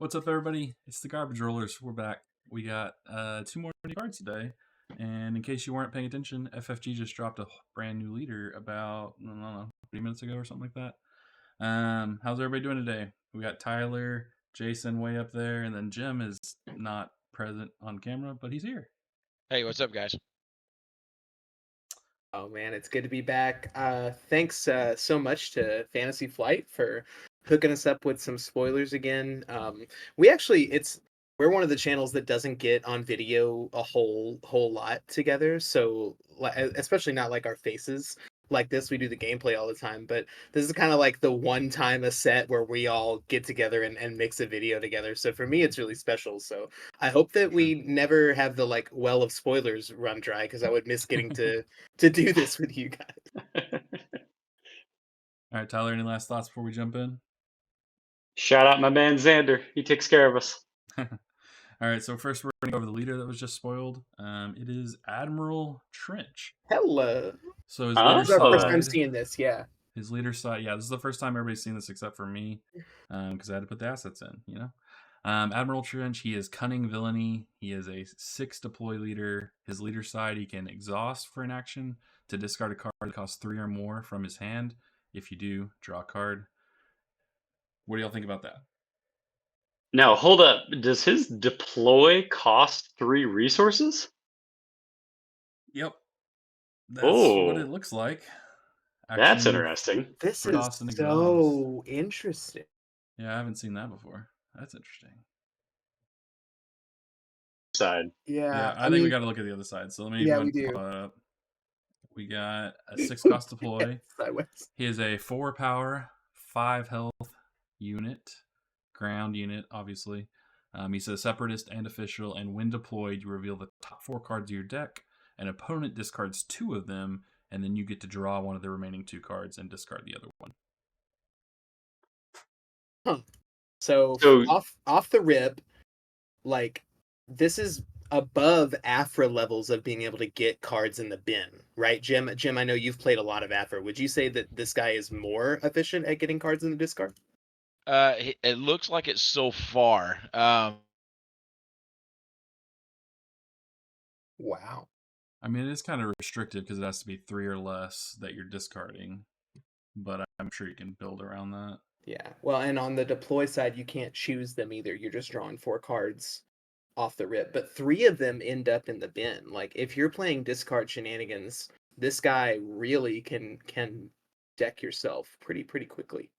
What's up, everybody? It's the Garbage Rollers. We're back. We got two more new cards today. And in case you weren't paying attention, FFG just dropped a brand new leader about, I don't know, 3 minutes ago or something like that. How's everybody doing today? We got Tyler, Jason way up there, and then Jim is not present on camera, but he's here. Hey, what's up, guys? Oh man, it's good to be back. Thanks so much to Fantasy Flight for hooking us up with some spoilers again. We're one of the channels that doesn't get on video a whole lot together. So especially not like our faces like this. We do the gameplay all the time, but this is kind of like the one time a set where we all get together and mix a video together. So for me, it's really special. So I hope that we never have the like well of spoilers run dry because I would miss getting to do this with you guys. All right, Tyler, any last thoughts before we jump in? Shout out my man Xander. He takes care of us. All right, so first we're going to go over the leader that was just spoiled. It is Admiral Trench. Hello. So his Oh. leader This is our first time side, seeing this, yeah. his leader side, yeah, this is the first time everybody's seen this except for me, because I had to put the assets in. Admiral Trench, he is cunning villainy. He is a 6 deploy leader. His leader side, he can exhaust for an action to discard a card that costs 3 or more from his hand. If you do, draw a card. What do y'all think about that? Now, hold up. Does his deploy cost 3 resources? Yep. That's what it Oh, looks like. that's Action, interesting. This for is Austin so interesting. Yeah, I haven't seen that before. That's interesting. Side. Yeah, I think mean, we got to look at the other side. So let me yeah, go ahead we and do. pull it up. We got a 6 cost deploy. Sideways. He is a 4 power, 5 health unit, ground unit, obviously. He's a separatist and official, and when deployed, you reveal the top 4 cards of your deck. An opponent discards 2 of them, and then you get to draw one of the remaining 2 cards and discard the other one. Huh. So off the rip, like this is above Afra levels of being able to get cards in the bin, right? Jim, I know you've played a lot of Afra. Would you say that this guy is more efficient at getting cards in the discard? It looks like it so far. Wow. I mean, it is kind of restrictive because it has to be 3 or less that you're discarding, but I'm sure you can build around that. Yeah. Well, and on the deploy side, you can't choose them either. You're just drawing 4 cards off the rip, but 3 of them end up in the bin. Like if you're playing discard shenanigans, this guy really can deck yourself pretty quickly.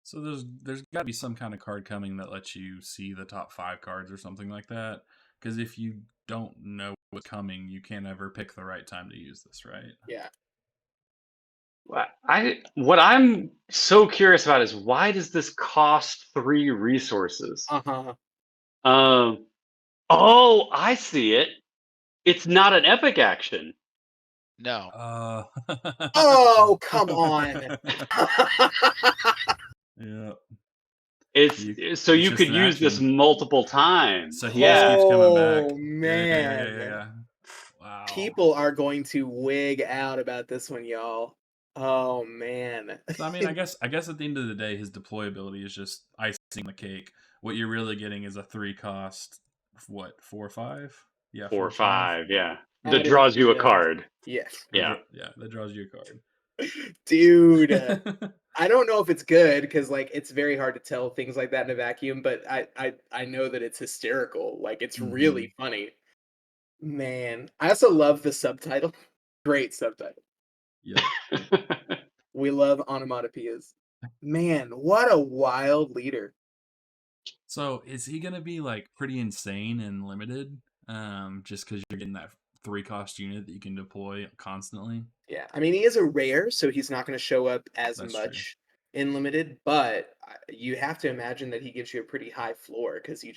So there's got to be some kind of card coming that lets you see the top 5 cards or something like that. Because if you don't know what's coming, you can't ever pick the right time to use this, right? Yeah. What I'm so curious about is why does this cost 3 resources? Oh, I see it. It's not an epic action. No. Oh, come on. Yeah. It's so you could use this multiple times. So he just keeps coming back. Oh man. Yeah. Wow. People are going to wig out about this one, y'all. Oh man. So, I mean, I guess at the end of the day, his deployability is just icing the cake. What you're really getting is a 3 cost, what, 4 or 5? Yeah, 4 or 5. Yeah, that Added draws you a to- card. Yes. Yeah. That draws you a card. Dude, I don't know if it's good because like it's very hard to tell things like that in a vacuum, but I know that it's hysterical. Like it's really funny. Man, I also love the subtitle. Great subtitle. Yeah. We love onomatopoeias. Man, what a wild leader. So is he gonna be like pretty insane and limited? Just because you're getting that 3 cost unit that you can deploy constantly. Yeah, I mean he is a rare, so he's not going to show up as That's much in limited. But you have to imagine that he gives you a pretty high floor because it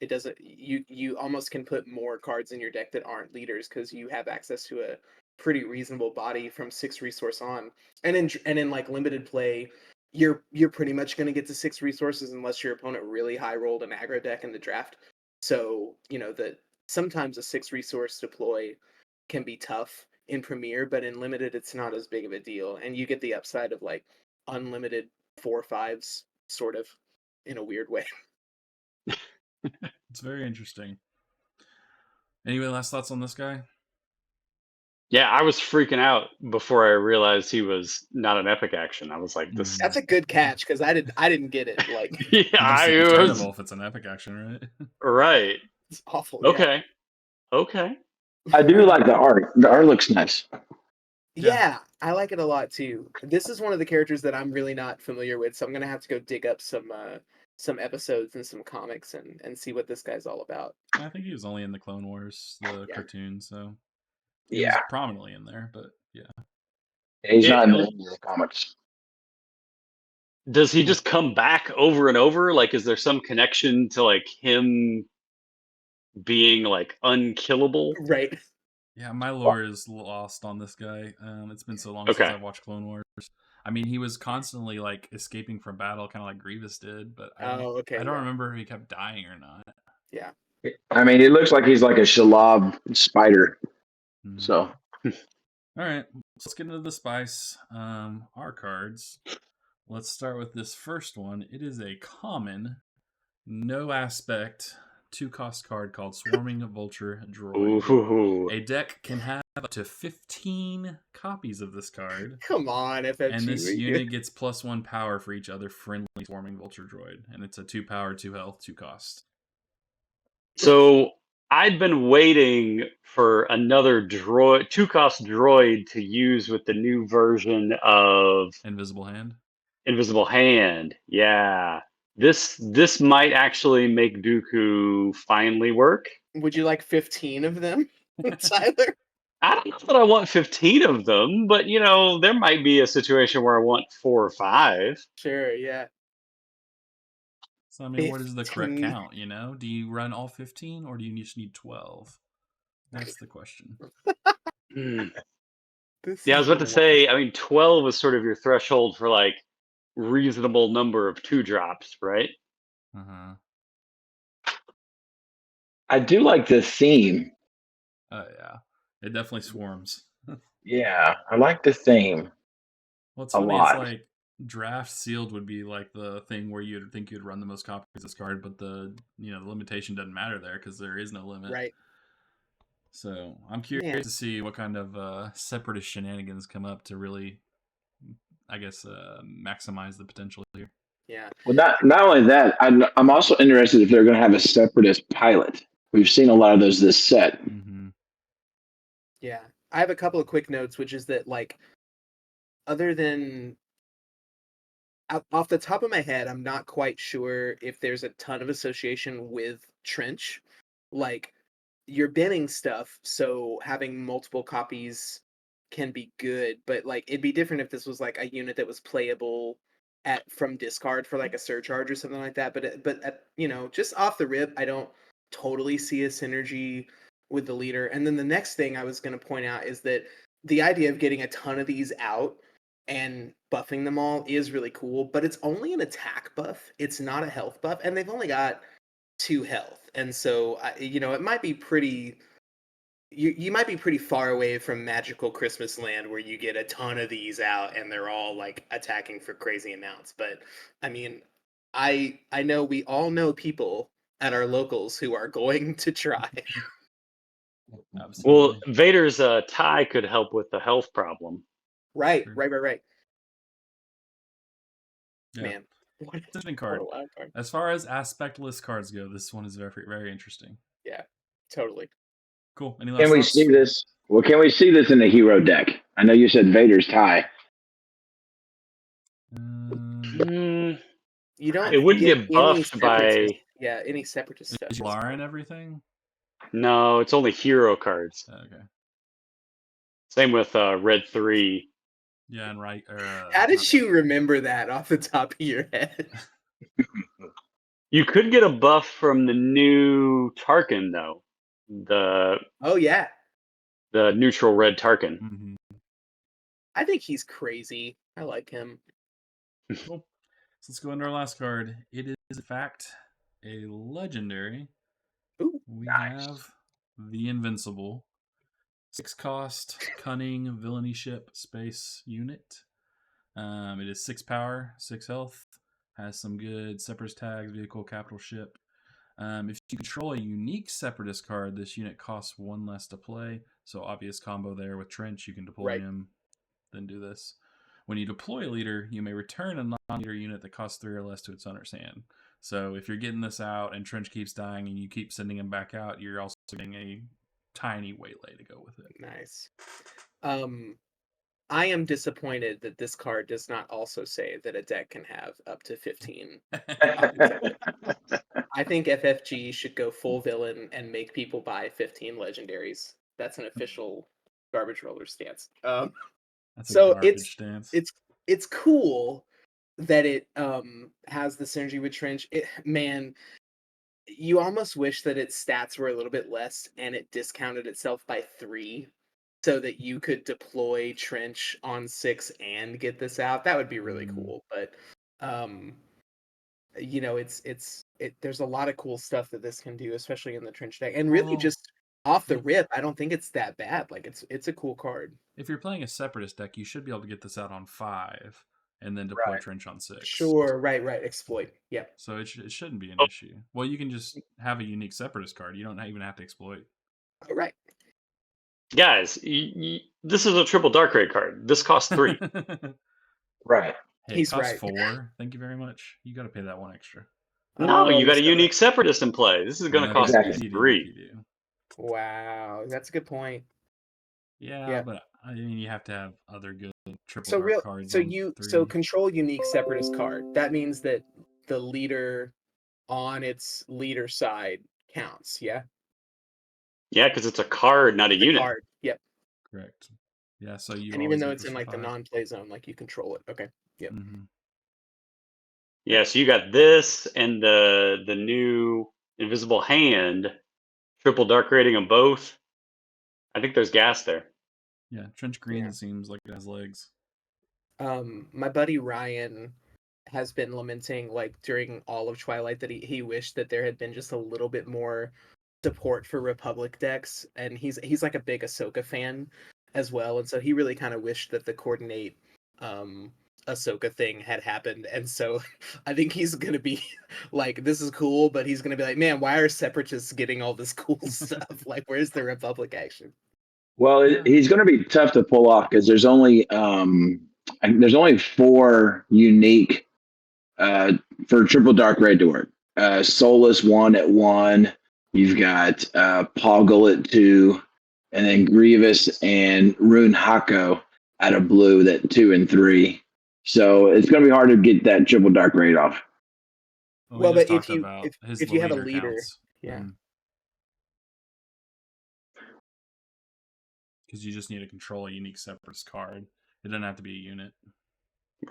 doesn't. You almost can put more cards in your deck that aren't leaders because you have access to a pretty reasonable body from 6 resource on, and in like limited play. You're pretty much going to get to 6 resources unless your opponent really high rolled an aggro deck in the draft. So that sometimes a 6 resource deploy can be tough in Premiere, but in Limited it's not as big of a deal, and you get the upside of like unlimited 4/5s, sort of, in a weird way. It's very interesting. Anyway, last thoughts on this guy? Yeah, I was freaking out before I realized he was not an epic action. I was like, this. That's a good catch because I didn't get it. Like Yeah, It I looks was terrible if it's an epic action, right? right. it's awful. Yeah. Okay. Okay. I do like the art. The art looks nice. Yeah, I like it a lot too. This is one of the characters that I'm really not familiar with, so I'm gonna have to go dig up some episodes and some comics and see what this guy's all about. I think he was only in the Clone Wars, the Yeah. cartoon, so he Yeah, was prominently in there, but yeah. he's not in It- the comics. Does he just come back over and over? Like, is there some connection to like him being like unkillable? Right. Yeah, my lore is lost on this guy. It's been so long since Okay. I've watched Clone Wars. I mean, he was constantly like escaping from battle, kind of like Grievous did, but Oh, okay. I don't yeah. remember if he kept dying or not. Yeah. I mean, it looks like he's like a Shalab spider. Mhm. So All right, let's get into the spice. Our cards. Let's start with this first one. It is a common, no aspect, 2-cost card called Swarming Vulture Droid. Ooh. A deck can have up to 15 copies of this card, Come on, FFG. and this we- unit gets +1 power for each other friendly Swarming Vulture Droid, and it's a 2 power, 2 health, 2 cost. So I'd been waiting for another droid, 2-cost droid to use with the new version of Invisible Hand. Invisible Hand. Yeah. This might actually make Dooku finally work. Would you like 15 of them, Tyler? I don't know that I want 15 of them, but you know, there might be a situation where I want 4 or 5. Sure. Yeah. So, I mean, what is the correct 15. count, you know? Do you run all 15, or do you just need 12? That's the question. Hmm. This Yeah, I was is about to say, I mean, 12 is sort of your threshold for like reasonable number of 2-drops, right? Uh-huh. I do like the theme. Oh, yeah. It definitely swarms. Yeah, I like the theme. Well, it's A funny. lot. It's like draft sealed would be like the thing where you'd think you'd run the most copies of this card, but the limitation doesn't matter there because there is no limit. right. So I'm curious Man. to see what kind of separatist shenanigans come up to really, I guess, maximize the potential here. Yeah. Well, not only that, I'm also interested if they're going to have a separatist pilot. We've seen a lot of those this set. Mm-hmm. Yeah. I have a couple of quick notes, which is that like, other than off the top of my head, I'm not quite sure if there's a ton of association with Trench. Like, you're banning stuff, so having multiple copies can be good, but like it'd be different if this was like a unit that was playable from discard for like a surcharge or something like that. But just off the rip, I don't totally see a synergy with the leader. And then the next thing I was going to point out is that the idea of getting a ton of these out and buffing them all is really cool, but it's only an attack buff. It's not a health buff, and they've only got 2 health. And so it might be pretty you might be pretty far away from magical Christmas land where you get a ton of these out and they're all like attacking for crazy amounts. But I mean, I know we all know people at our locals who are going to try. Absolutely. Well, Vader's tie could help with the health problem. Right. Yeah. Man, what Interesting a card. wild card. As far as aspectless cards go, this one is very, very interesting. Yeah, totally. Cool. Any last Can we thoughts? see this? Well, can we see this in a hero deck? I know you said Vader's tie. Mm, You don't. It wouldn't get get any buffed by. separatist- Yeah, any separatist stuff. Is is Lara fine. and everything? No, it's only hero cards. Okay. Same with Red 3. Yeah, and right. How did you remember that off the top of your head? You could get a buff from the new Tarkin, though. Oh yeah, The neutral red Tarkin. Mm-hmm. I think he's crazy. I like him. Cool. So let's go into our last card. It is, in fact, a legendary. Ooh, We nice. have the Invincible. 6-cost, cunning, villainy ship, space unit. It is 6 power, 6 health. Has some good separatist tags, vehicle, capital ship. If you control a unique Separatist card, this unit costs 1 less to play. So obvious combo there with Trench. You can deploy Right. him, then do this. When you deploy a leader, you may return a non-leader unit that costs 3 or less to its owner's hand. So if you're getting this out and Trench keeps dying and you keep sending him back out, you're also getting a tiny waylay to go with it. Nice. I am disappointed that this card does not also say that a deck can have up to 15. I think FFG should go full villain and make people buy 15 legendaries. That's an official garbage roller stance. That's So a garbage stance. it's cool that it has the synergy with Trench. Man, you almost wish that its stats were a little bit less and it discounted itself by 3 so that you could deploy Trench on 6 and get this out. That would be really cool. But you know, there's a lot of cool stuff that this can do, especially in the Trench deck. And really just off the rip, I don't think it's that bad. Like it's a cool card. If you're playing a Separatist deck, you should be able to get this out on 5 and then deploy Trench on 6. Sure, right. Exploit. Yeah. So it shouldn't be an issue. Well, you can just have a unique Separatist card. You don't even have to exploit. Right. Guys, this is a triple dark raid card. This costs 3. Right. Hey, He's it costs right. 4. Thank you very much. You got to pay that 1 extra. No, you got a so- unique separatist in play. This is going to Well, cost Exactly. you if you 3. do. Wow, that's a good point. Yeah, but I mean, you have to have other good triple So dark cards. so on you 3. so control unique separatist card. That means that the leader on its leader side counts. Yeah. Yeah, because it's a card, not a The unit. card. Yep. Correct. Yeah, so you And even always though get it's pushed in to like the 5. non-play zone, like you control it. Okay. Yep. Mm-hmm. Yeah, so you got this and the new invisible hand, triple dark rating them both. I think there's gas there. Yeah, Trench Green Yeah. seems like it has legs. My buddy Ryan has been lamenting, like during all of Twilight, that he wished that there had been just a little bit more support for Republic decks, and he's like a big Ahsoka fan as well, and so he really kind of wished that the coordinate Ahsoka thing had happened, and so I think he's gonna be like, this is cool, but he's gonna be like, man, why are separatists getting all this cool stuff? Like, where's the Republic action? Well, Yeah. he's going to be tough to pull off because there's only 4 unique for triple dark raid to work. Soulless 1 at 1. You've got Poggle at 2, and then Grievous and Rune Hako out of blue that 2 and 3. So it's going to be hard to get that triple dark raid off. Well, we just but if talked you about his if you have a leader leader, counts. yeah. Because you just need to control a unique separatist card. It doesn't have to be a unit.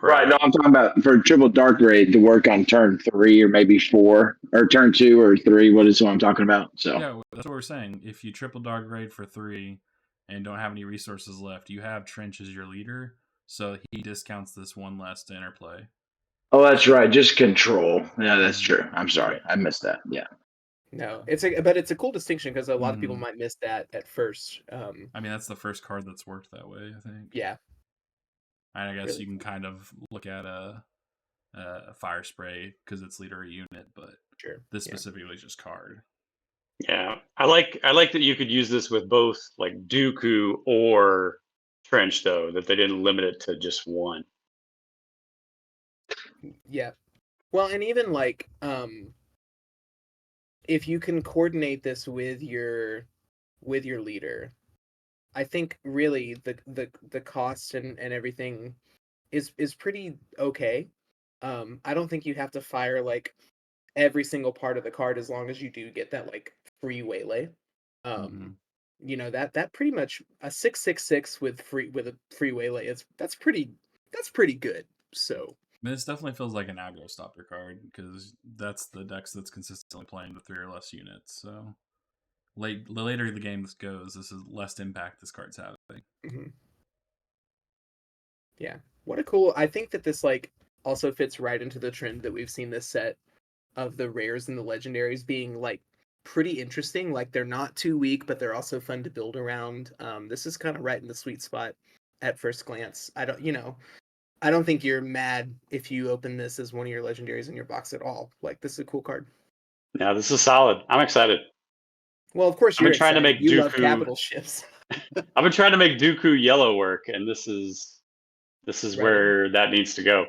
Right. No, I'm talking about for triple dark raid to work on turn 3 or maybe 4 or turn 2 or 3. What is what I'm talking about? So Yeah, that's what we're saying. If you triple dark raid for 3 and don't have any resources left, you have Trench as your leader, so he discounts this 1 less to interplay. Oh, that's right. Just control. Yeah, that's true. I'm sorry. I missed that. Yeah. No, but it's a cool distinction because a lot of people might miss that at first. I mean, that's the first card that's worked that way, I think. Yeah. And I guess Really you can kind of look at a fire spray because it's leader a unit, but Sure. this specifically is just card. Yeah, I like that you could use this with both like Dooku or Trench, though, that they didn't limit it to just 1. Yeah. Well, and even like if you can coordinate this with your leader, I think really the cost and everything is pretty okay. I don't think you have to fire like every single part of the card as long as you do get that like free waylay. You know, that pretty much a 6/6/6 with a free waylay that's pretty good. So I mean, this definitely feels like an aggro stopper card because that's the decks that's consistently playing with 3 or less units. So the later the game this goes, this is less impact this card's having. Yeah, what a cool. I think that this like also fits right into the trend that we've seen this set of the rares and the legendaries being like pretty interesting. Like they're not too weak, but they're also fun to build around. This is kind of right in the sweet spot at first glance. I don't think you're mad if you open this as one of your legendaries in your box at all. Like, this is a cool card. Yeah, this is solid. I'm excited. Well, of course I've been you're trying to excited. make You love Dooku. capital ships. I've been trying to make Dooku yellow work, and this is Right. where that needs to go.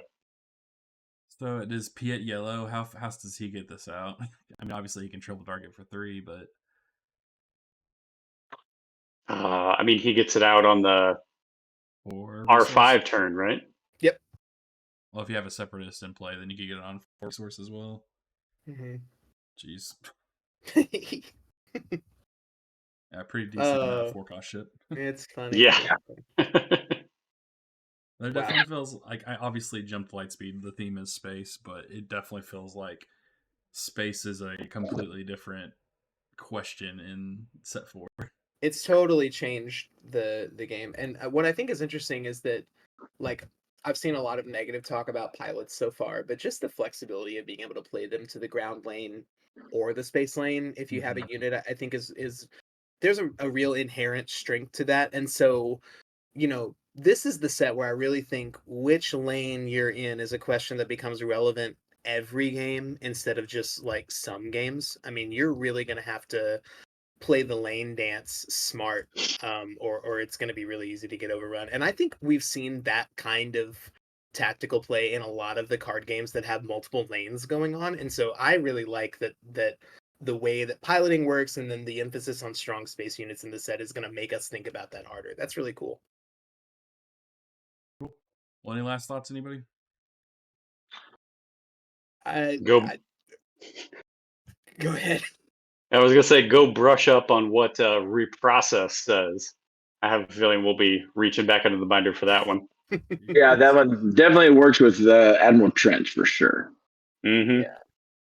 So does Piet yellow? How fast does he get this out? I mean, obviously he can triple target for 3, but I mean, he gets it out on the or R5 turn, right? Yep. Well, if you have a separatist in play, then you can get it on 4 source as well. Mm-hmm. Jeez. Yeah, pretty decent 4-cost ship. It's funny. Yeah. But it definitely feels like, I obviously jumped Lightspeed. The theme is space, but it definitely feels like space is a completely different question in set 4. It's totally changed the game. And what I think is interesting is that, like, I've seen a lot of negative talk about pilots so far, but just the flexibility of being able to play them to the ground lane or the space lane if you have a unit, I think is there's a real inherent strength to that. And so, you know, this is the set where I really think which lane you're in is a question that becomes relevant every game instead of just like some games. I mean, you're really going to have to play the lane dance smart, or it's going to be really easy to get overrun. And I think we've seen that kind of tactical play in a lot of the card games that have multiple lanes going on. And so I really like that the way that piloting works and then the emphasis on strong space units in the set is going to make us think about that harder. That's really cool. Cool. Well, any last thoughts, anybody? Go ahead. I was gonna say, go brush up on what reprocess says. I have a feeling we'll be reaching back into the binder for that one. Yeah, that one definitely works with Admiral Trench for sure. Mm-hmm. Yeah.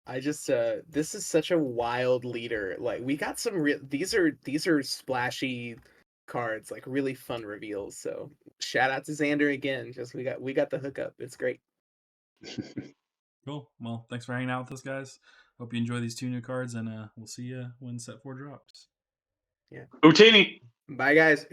I just this is such a wild leader. Like, we got some these are splashy cards, like really fun reveals. So shout out to Xander again. Just we got the hookup. It's great. Cool. Well, thanks for hanging out with us, guys. Hope you enjoy these 2 new cards, and we'll see you when set 4 drops. Yeah. Utini. Bye, guys.